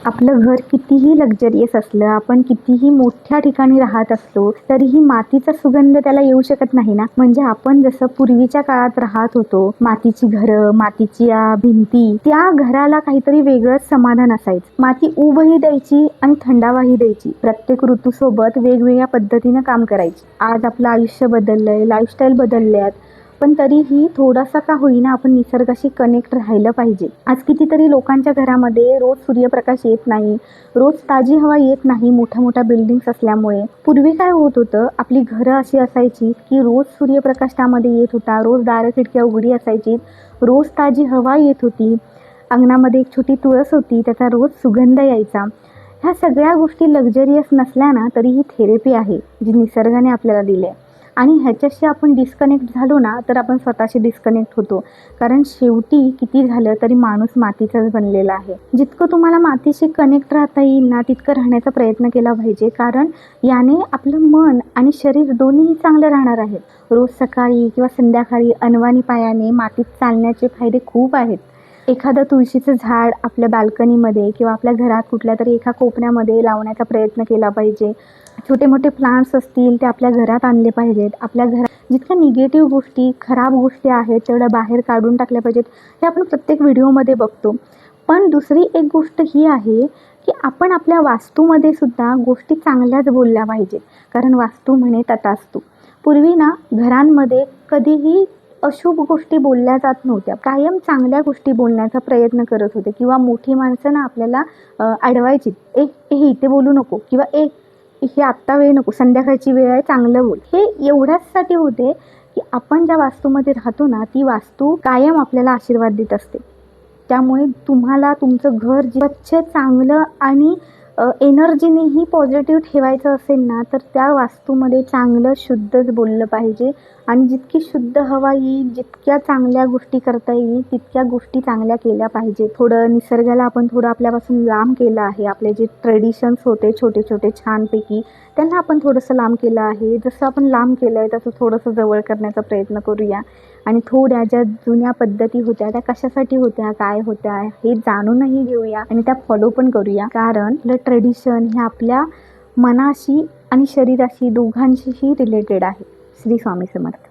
आपलं घर कितीही लक्झरियस असलं, आपण कितीही मोठ्या ठिकाणी राहत असलो, तरीही मातीचा सुगंध त्याला येऊ शकत नाही ना. म्हणजे आपण जसं पूर्वीच्या काळात राहत होतो, मातीची घरं, मातीच्या भिंती, त्या घराला काहीतरी वेगळंच समाधान असायचं. माती उबही द्यायची आणि थंडावाही द्यायची. प्रत्येक ऋतूसोबत वेगवेगळ्या पद्धतीनं काम करायची. आज आपलं आयुष्य बदललंय, लाईफस्टाईल बदलल्यात, पण तरीही थोडासा का होईना आपण निसर्गाशी कनेक्ट राहिलं पाहिजे. आज कितीतरी लोकांच्या घरामध्ये रोज सूर्यप्रकाश येत नाही, रोज ताजी हवा येत नाही मोठ्या मोठ्या बिल्डिंग्स असल्यामुळे. पूर्वी काय होत होतं, आपली घरं अशी असायची की रोज सूर्यप्रकाश त्यामध्ये येत होता, रोज दारं खिडक्या उघडी असायची, रोज ताजी हवा येत होती, अंगणामध्ये एक छोटी तुळस होती, त्याचा रोज सुगंध यायचा. ह्या सगळ्या गोष्टी लक्झरियस नसल्या ना तरी ही थेरपी आहे जी निसर्गाने आपल्याला दिली आहे. आणि ह्याच्याशी आपण डिस्कनेक्ट झालो ना तर आपण स्वतःशी डिस्कनेक्ट होतो. कारण शेवटी किती झालं तरी माणूस मातीचाच बनलेला आहे. जितकं तुम्हाला मातीशी कनेक्ट राहता येईल ना तितकं राहण्याचा प्रयत्न केला पाहिजे. कारण याने आपलं मन आणि शरीर दोन्हीही चांगलं राहणार आहे. रोज सकाळी किंवा संध्याकाळी अनवाणी पायाने मातीत चालण्याचे फायदे खूप आहेत. एखादं तुळशीचं झाड आपल्या बाल्कनीमध्ये किंवा आपल्या घरात कुठल्या तरी एका कोपऱ्यामध्ये लावण्याचा प्रयत्न केला पाहिजे. छोटे मोठे प्लांट्स असतील ते आपल्या घरात आणले पाहिजेत. आपल्या घरात जितक्या निगेटिव्ह गोष्टी, खराब गोष्टी आहेत तेवढ्या बाहेर काढून टाकल्या पाहिजेत. हे आपण प्रत्येक व्हिडिओमध्ये बघतो. पण दुसरी एक गोष्ट ही आहे की आपण आपल्या वास्तूमध्ये सुद्धा गोष्टी चांगल्याच बोलल्या पाहिजेत. कारण वास्तू म्हणे तथास्तु. पूर्वी ना घरांमध्ये कधीही अशुभ गोष्टी बोलल्या जात नव्हत्या. कायम चांगल्या गोष्टी बोलण्याचा प्रयत्न करत होते. किंवा मोठी माणसं ना आपल्याला अडवायची, हे इथे बोलू नको, किंवा हे आत्ता वेळ नको, संध्याकाळची वेळ आहे, चांगलं बोल. हे एवढ्याचसाठी होते की आपण ज्या वास्तूमध्ये राहतो ना ती वास्तू कायम आपल्याला आशीर्वाद देत असते. त्यामुळे तुम्हाला तुमचं घर स्वच्छ, चांगलं आणि एनर्जीनेही पॉझिटिव्ह ठेवायचं असेल ना तर त्या वास्तूमध्ये चांगलं शुद्धच बोललं पाहिजे. आणि जितकी शुद्ध हवा येईल, जितक्या चांगल्या गोष्टी करता येईल तितक्या गोष्टी चांगल्या केल्या पाहिजे. थोडं निसर्गाला आपण थोडं आपल्यापासून लांब केलं आहे. आपले जे ट्रेडिशन्स होते छोटे छोटे छानपैकी त्यांना आपण थोडंसं लांब केलं आहे. जसं आपण लांब केलं आहे तसं थोडंसं जवळ करण्याचा प्रयत्न करूया. आणि थोड्या ज्या जुन्या पद्धती होत्या त्या कशासाठी होत्या, काय होत्या हे जाणूनही घेऊया आणि त्या फॉलो पण करूया. कारण आपलं ट्रेडिशन हे आपल्या मनाशी आणि शरीराशी दोघांशीही रिलेटेड आहे. श्री स्वामी समर्थ.